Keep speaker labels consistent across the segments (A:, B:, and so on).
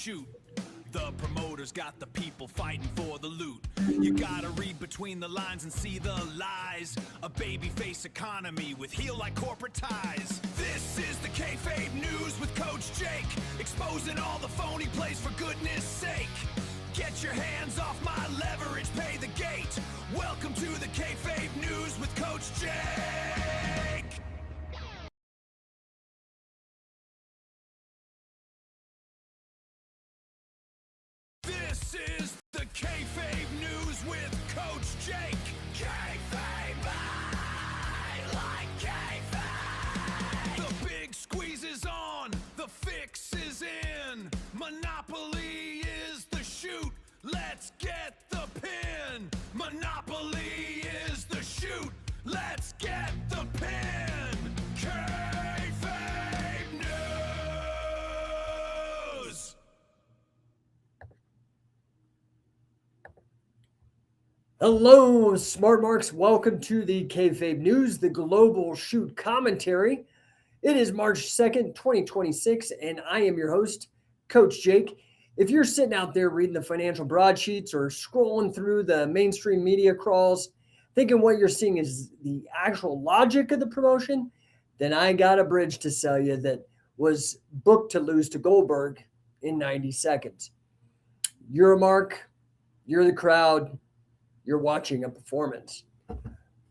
A: shoot. The promoters got the people fighting for the loot. You gotta read between the lines and see the lies. A babyface economy with heel-like corporate ties. This is the Kayfabe News with Coach Jake, exposing all the phony plays for goodness sake. Get your hands off my leverage, pay the gate. Welcome to the Kayfabe News with Coach Jake. This is the Kayfabe News with Coach Jake. Kayfabe, I like Kayfabe. The big squeeze is on, the fix is in. Monopoly is the shoot, let's get the pin. Monopoly is the shoot, let's get the pin. Kayfabe News.
B: Hello, Smart Marks. Welcome to the Kayfabe News, the global shoot commentary. It is March 2nd, 2026, and I am your host, Coach Jake. If you're sitting out there reading the financial broadsheets or scrolling through the mainstream media crawls, thinking what you're seeing is the actual logic of the promotion, then I got a bridge to sell you that was booked to lose to Goldberg in 90 seconds. You're a mark, you're the crowd, you're watching a performance.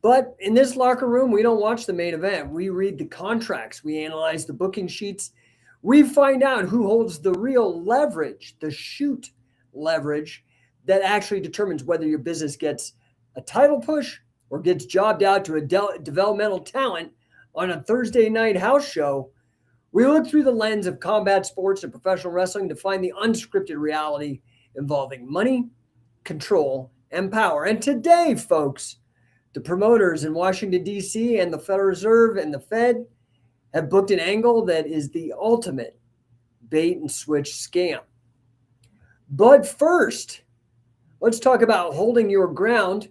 B: But in this locker room, we don't watch the main event. We read the contracts. We analyze the booking sheets. We find out who holds the real leverage, the shoot leverage that actually determines whether your business gets a title push or gets jobbed out to a developmental talent on a Thursday night house show. We look through the lens of combat sports and professional wrestling to find the unscripted reality involving money, control, and power. And today, folks, the promoters in Washington, D.C. and the Federal Reserve and the Fed have booked an angle that is the ultimate bait and switch scam. But first, let's talk about holding your ground,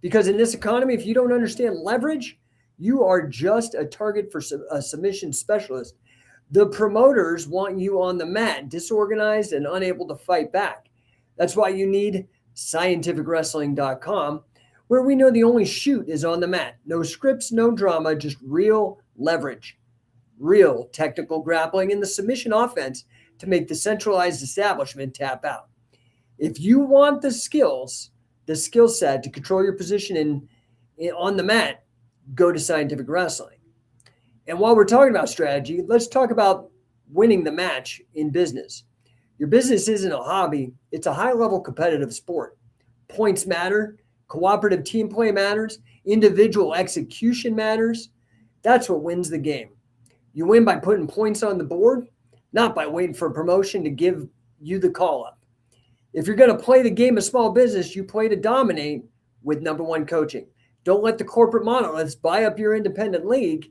B: because in this economy, if you don't understand leverage, you are just a target for a submission specialist. The promoters want you on the mat, disorganized and unable to fight back. That's why you need scientificwrestling.com, where we know the only shoot is on the mat. No scripts, no drama, just real leverage, real technical grappling, and the submission offense to make the centralized establishment tap out. If you want the skills, the skill set to control your position on the mat, go to Scientific Wrestling. And while we're talking about strategy, let's talk about winning the match in business. Your business isn't a hobby. It's a high-level competitive sport. Points matter. Cooperative team play matters. Individual execution matters. That's what wins the game. You win by putting points on the board, not by waiting for a promotion to give you the call-up. If you're going to play the game of small business, you play to dominate with number one coaching. Don't let the corporate monoliths buy up your independent league.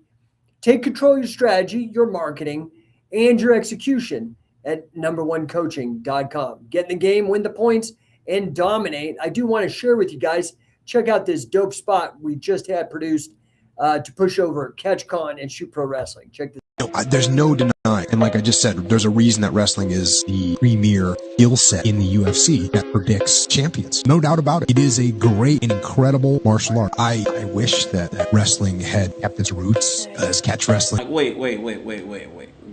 B: Take control of your strategy, your marketing, and your execution at numberonecoaching.com. Get in the game, win the points, and dominate. I do want to share with you guys, check out this dope spot we just had produced to push over CatchCon and Shoot Pro Wrestling. Check this out.
C: There's no denying, and like I just said, there's a reason that wrestling is the premier skill set in the UFC that predicts champions. No doubt about it. It is a great, incredible martial art. I wish that wrestling had kept its roots as catch wrestling.
D: Wait.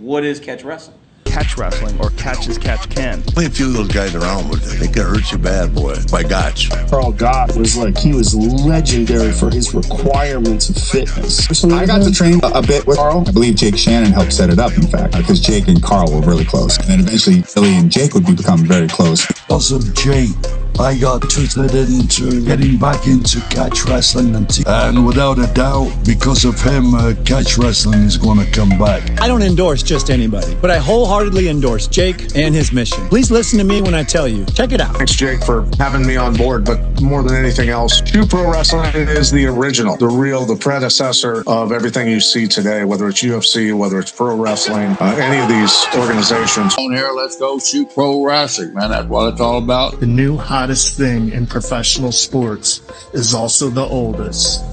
D: What is catch wrestling?
E: Catch wrestling, or catch as catch can.
F: Play a few of those guys around, but they can hurt you bad, boy. By Gotch.
G: Carl Gott was he was legendary for his requirements of fitness.
H: I got to train a bit with Carl. I believe Jake Shannon helped set it up, in fact, because Jake and Carl were really close. And then eventually Billy and Jake would become very close.
I: Because of Jake, I got twisted into getting back into catch wrestling, and without a doubt, because of him, catch wrestling is going to come back.
J: I don't endorse just anybody, but I wholeheartedly endorse Jake and his mission. Please listen to me when I tell you. Check it out.
K: Thanks, Jake, for having me on board, but more than anything else, Shoot Pro Wrestling is the original, the real, the predecessor of everything you see today, whether it's UFC, whether it's pro wrestling, any of these organizations.
L: On here, let's go Shoot Pro Wrestling, man. That's what it's all about.
M: The new hottest thing in professional sports is also the oldest.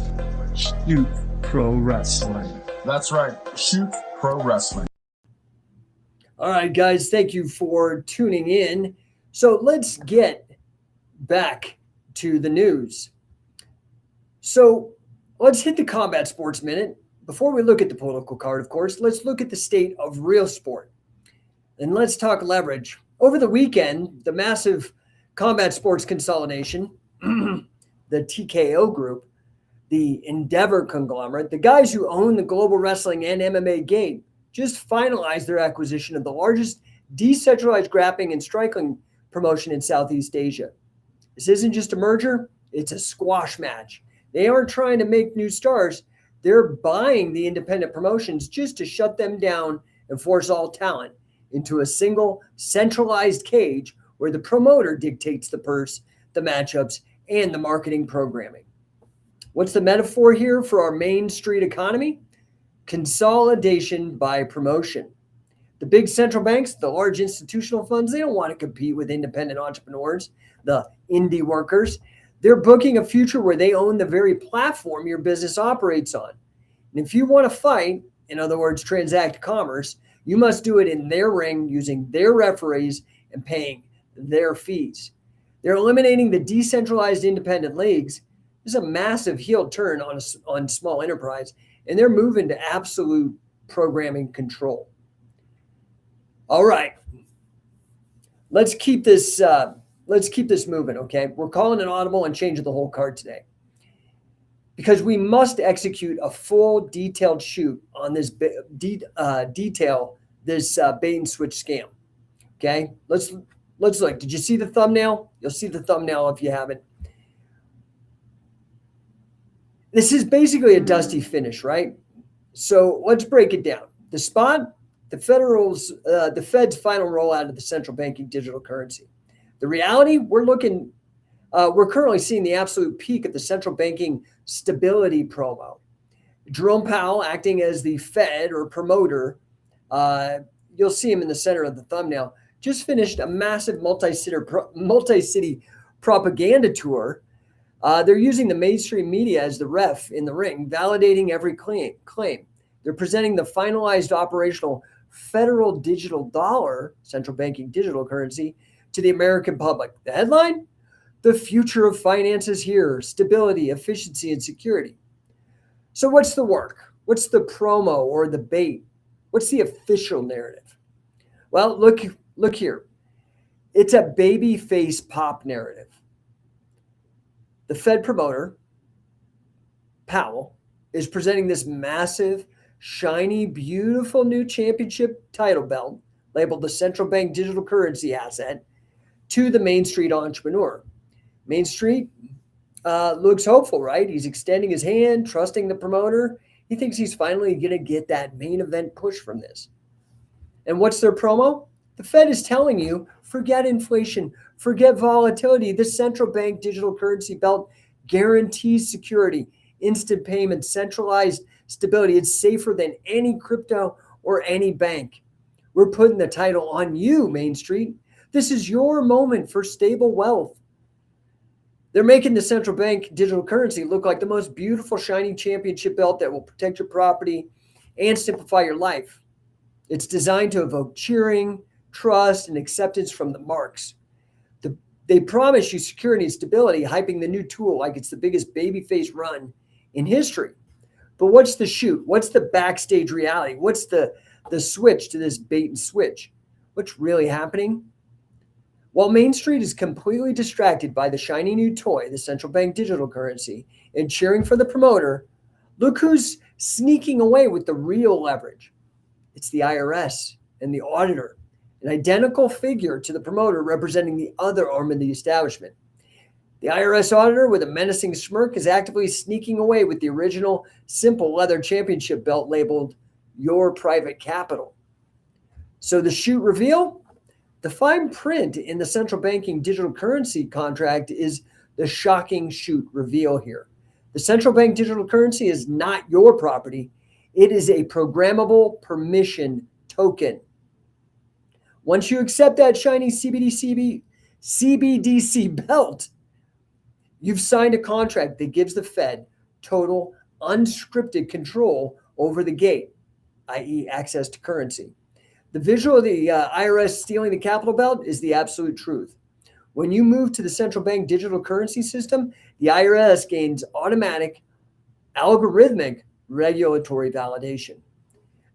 M: Shoot Pro Wrestling.
L: That's right. Shoot Pro Wrestling.
B: All right, guys, thank you for tuning in. So let's get back to the news. So let's hit the combat sports minute. Before we look at the political card, of course, let's look at the state of real sport. And let's talk leverage. Over the weekend, the massive combat sports consolidation, the TKO group, the Endeavor conglomerate, the guys who own the global wrestling and MMA game, just finalized their acquisition of the largest decentralized grappling and striking promotion in Southeast Asia. This isn't just a merger, it's a squash match. They aren't trying to make new stars. They're buying the independent promotions just to shut them down and force all talent into a single centralized cage where the promoter dictates the purse, the matchups, and the marketing programming. What's the metaphor here for our Main Street economy? Consolidation by promotion. The big central banks, the large institutional funds, they don't want to compete with independent entrepreneurs, the indie workers. They're booking a future where they own the very platform your business operates on. And if you want to fight, in other words, transact commerce, you must do it in their ring using their referees and paying their fees. They're eliminating the decentralized independent leagues. This is a massive heel turn on small enterprise, and they're moving to absolute programming control. All right, let's keep this moving. Okay, we're calling an audible and changing the whole card today because we must execute a full detailed shoot on this bait and switch scam. Okay, let's look. Did you see the thumbnail? You'll see the thumbnail if you haven't. This is basically a dusty finish, right? So let's break it down. The spot, the Fed's final rollout of the central banking digital currency. The reality, we're currently seeing the absolute peak of the central banking stability promo. Jerome Powell, acting as the Fed or promoter, you'll see him in the center of the thumbnail, just finished a massive multi-city propaganda tour. They're using the mainstream media as the ref in the ring, validating every claim. They're presenting the finalized operational federal digital dollar, central banking digital currency, to the American public. The headline? The future of finance is here. Stability, efficiency, and security. So what's the work? What's the promo or the bait? What's the official narrative? Well, look here. It's a babyface pop narrative. The Fed promoter, Powell, is presenting this massive, shiny, beautiful new championship title belt labeled the central bank digital currency asset to the Main Street entrepreneur. Main Street looks hopeful, right? He's extending his hand, trusting the promoter. He thinks he's finally going to get that main event push from this. And what's their promo? The Fed is telling you, forget inflation, forget volatility. This central bank digital currency belt guarantees security, instant payments, centralized stability. It's safer than any crypto or any bank. We're putting the title on you, Main Street. This is your moment for stable wealth. They're making the central bank digital currency look like the most beautiful, shiny championship belt that will protect your property and simplify your life. It's designed to evoke cheering, trust, and acceptance from the marks. They promise you security and stability, hyping the new tool like it's the biggest babyface run in history. But what's the shoot? What's the backstage reality? What's the switch to this bait and switch? What's really happening? While Main Street is completely distracted by the shiny new toy, the central bank digital currency, and cheering for the promoter, look who's sneaking away with the real leverage. It's the IRS and the auditor, an identical figure to the promoter representing the other arm of the establishment. The IRS auditor, with a menacing smirk, is actively sneaking away with the original simple leather championship belt labeled Your Private Capital. So the shoot reveal? The fine print in the central banking digital currency contract is the shocking shoot reveal here. The central bank digital currency is not your property. It is a programmable permission token. Once you accept that shiny Cbdc belt, you've signed a contract that gives the Fed total unscripted control over the gate, i.e. access to currency. The visual of the IRS stealing the capital belt is the absolute truth. When you move to the central bank digital currency system, the IRS gains automatic, algorithmic regulatory validation.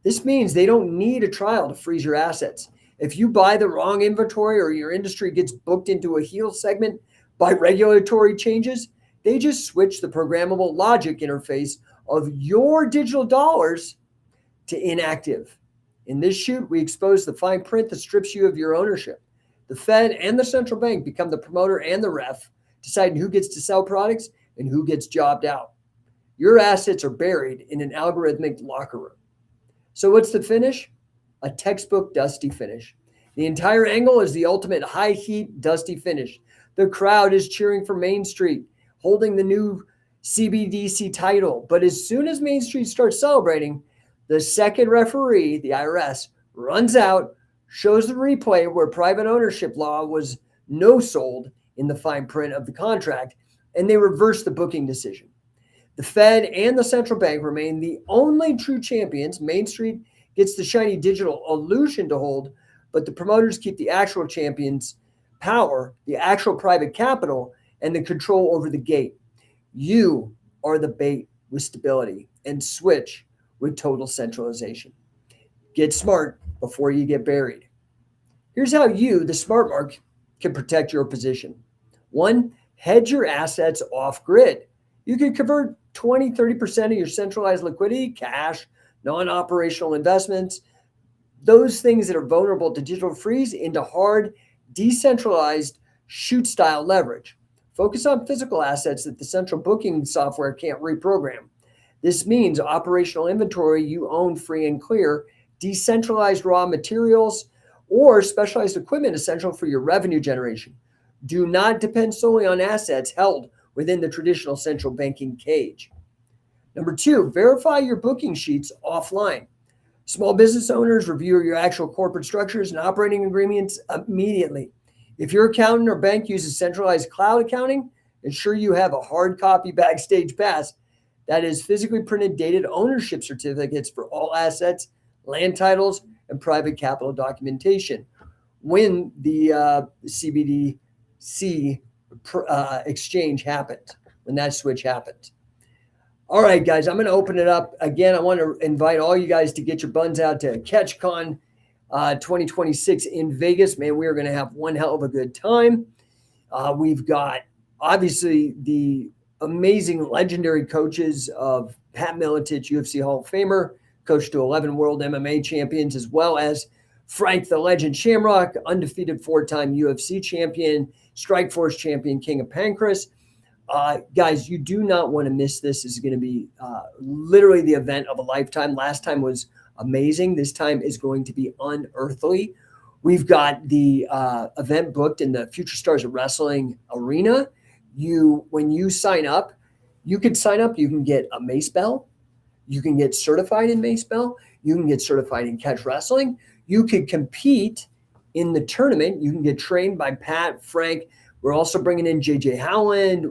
B: This means they don't need a trial to freeze your assets. If you buy the wrong inventory or your industry gets booked into a heel segment by regulatory changes, they just switch the programmable logic interface of your digital dollars to inactive. In this shoot, we expose the fine print that strips you of your ownership. The Fed and the central bank become the promoter and the ref, deciding who gets to sell products and who gets jobbed out. Your assets are buried in an algorithmic locker room. So what's the finish? A textbook dusty finish. The entire angle is the ultimate high heat dusty finish. The crowd is cheering for Main Street, holding the new Cbdc title. But as soon as Main Street starts celebrating, the second referee, the IRS, runs out, shows the replay where private ownership law was no sold in the fine print of the contract, and they reverse the booking decision. The Fed and the central bank remain the only true champions. Main Street gets the shiny digital illusion to hold, but the promoters keep the actual champions' power, the actual private capital, and the control over the gate. You are the bait with stability, and switch with total centralization. Get smart before you get buried. Here's how you, the smart mark, can protect your position. 1, hedge your assets off grid. You can convert 20, 30% of your centralized liquidity, cash, non-operational investments, those things that are vulnerable to digital freeze, into hard, decentralized shoot-style leverage. Focus on physical assets that the central booking software can't reprogram. This means operational inventory you own free and clear, decentralized raw materials, or specialized equipment essential for your revenue generation. Do not depend solely on assets held within the traditional central banking cage. Number 2, verify your booking sheets offline. Small business owners, review your actual corporate structures and operating agreements immediately. If your accountant or bank uses centralized cloud accounting, ensure you have a hard copy backstage pass. That is physically printed dated ownership certificates for all assets, land titles, and private capital documentation when the Cbdc exchange happens, when that switch happens. All right, guys, I'm going to open it up. Again, I want to invite all you guys to get your buns out to CatchCon 2026 in Vegas. Man, we are going to have one hell of a good time. We've got, obviously, the amazing legendary coaches of Pat Miletich, UFC Hall of Famer, coach to 11 world MMA champions, as well as Frank the Legend Shamrock, undefeated 4-time UFC champion, Strikeforce champion, King of Pancrase. Guys, you do not want to miss this. This is going to be literally the event of a lifetime. Last time was amazing. This time is going to be unearthly. We've got the event booked in the Future Stars of Wrestling Arena. When you sign up, you can sign up. You can get a Mace Bell. You can get certified in Mace Bell. You can get certified in catch wrestling. You can compete in the tournament. You can get trained by Pat, Frank. We're also bringing in JJ Howland,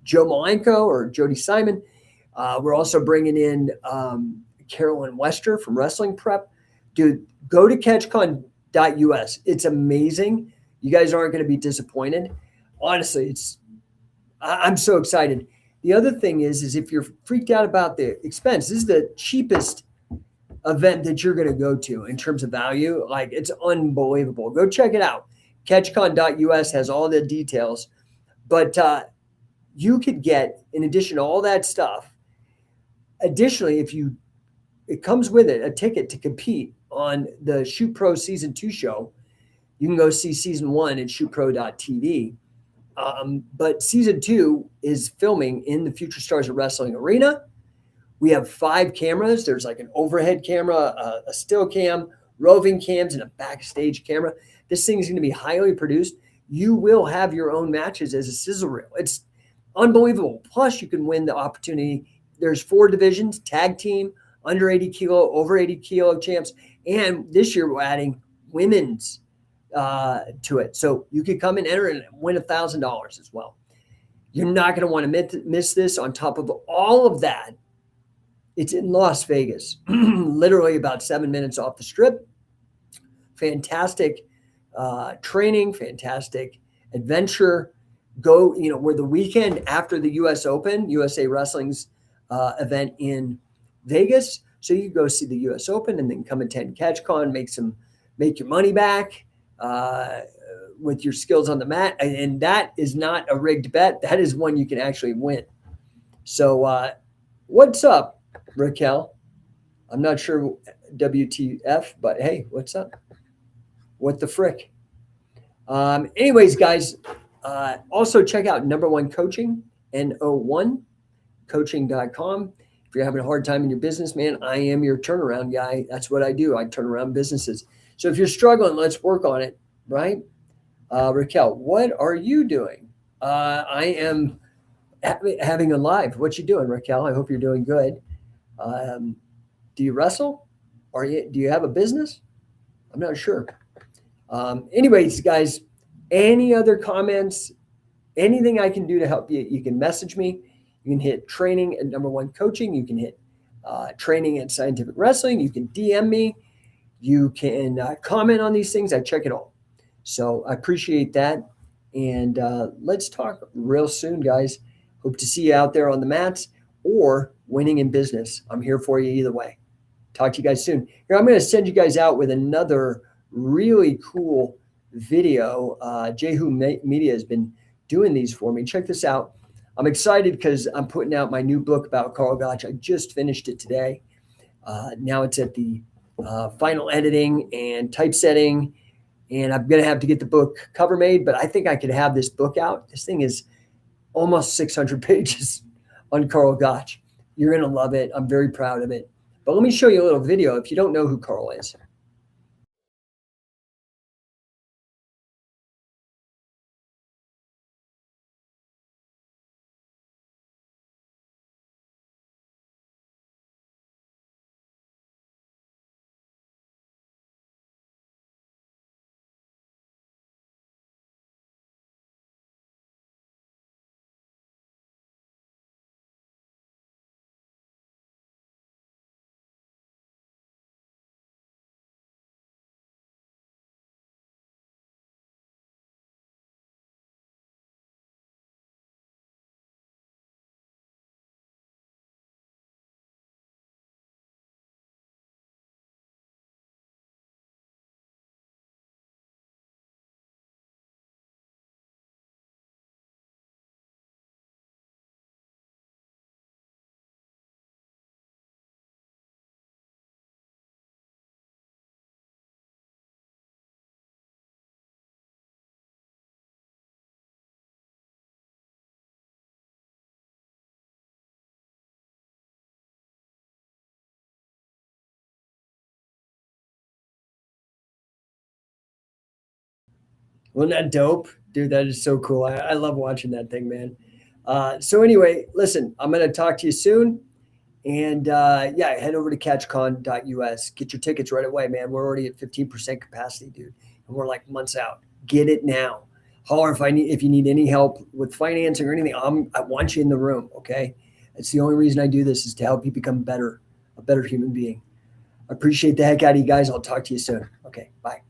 B: Joe Malenko or Jody Simon. We're also bringing in Carolyn Wester from Wrestling Prep. Dude, go to catchcon.us. It's amazing. You guys aren't going to be disappointed. Honestly, I'm so excited. The other thing is if you're freaked out about the expense, this is the cheapest event that you're going to go to in terms of value. Like, it's unbelievable. Go check it out. Catchcon.us has all the details. But you could get, in addition to all that stuff, additionally, it comes with it a ticket to compete on the Shoot Pro Season 2 show. You can go see Season 1 at shootpro.tv. But Season 2 is filming in the Future Stars of Wrestling Arena. We have 5 cameras. There's like an overhead camera, a still cam, roving cams, and a backstage camera. This thing is going to be highly produced. You will have your own matches as a sizzle reel. It's unbelievable. Plus, you can win the opportunity. There's 4 divisions: tag team, under 80 kilo, over 80 kilo champs. And this year we're adding women's to it. So you could come and enter and win $1,000 as well. You're not going to want to miss this. On top of all of that, It's in Las Vegas, literally about 7 minutes off the strip. Fantastic training, fantastic adventure. Go, we're the weekend after the US Open, USA Wrestling's event in Vegas. So you go see the US Open and then come attend CatchCon, make your money back with your skills on the mat. And that is not a rigged bet. That is one you can actually win. So what's up, Raquel? I'm not sure WTF, but hey, what's up? What the frick? Anyways, guys, also check out Number One Coaching, NO1 coaching.com. If you're having a hard time in your business, man, I am your turnaround guy. That's what I do. I turn around businesses. So if you're struggling, let's work on it, right? Raquel, what are you doing? I am having a live. What you doing, Raquel? I hope you're doing good. Do you wrestle? Do you have a business? I'm not sure. Anyways, guys, any other comments, anything I can do to help you, you can message me. You can hit training at Number One Coaching. You can hit training at Scientific Wrestling. You can DM me. You can comment on these things. I check it all. So I appreciate that. And let's talk real soon, guys. Hope to see you out there on the mats or winning in business. I'm here for you either way. Talk to you guys soon. Here, I'm going to send you guys out with another really cool video. Jehu Media has been doing these for me. Check this out. I'm excited because I'm putting out my new book about Carl Gotch. I just finished it today. Now it's at the final editing and typesetting, and I'm going to have to get the book cover made, but I think I could have this book out. This thing is almost 600 pages on Carl Gotch. You're going to love it. I'm very proud of it. But let me show you a little video if you don't know who Carl is. Wasn't that dope? Dude, that is so cool. I love watching that thing, man. So anyway, listen, I'm going to talk to you soon. And yeah, head over to catchcon.us. Get your tickets right away, man. We're already at 15% capacity, dude. And we're like months out. Get it now. Holler if you need any help with financing or anything. I want you in the room, okay? It's the only reason I do this is to help you become a better human being. I appreciate the heck out of you guys. I'll talk to you soon. Okay, bye.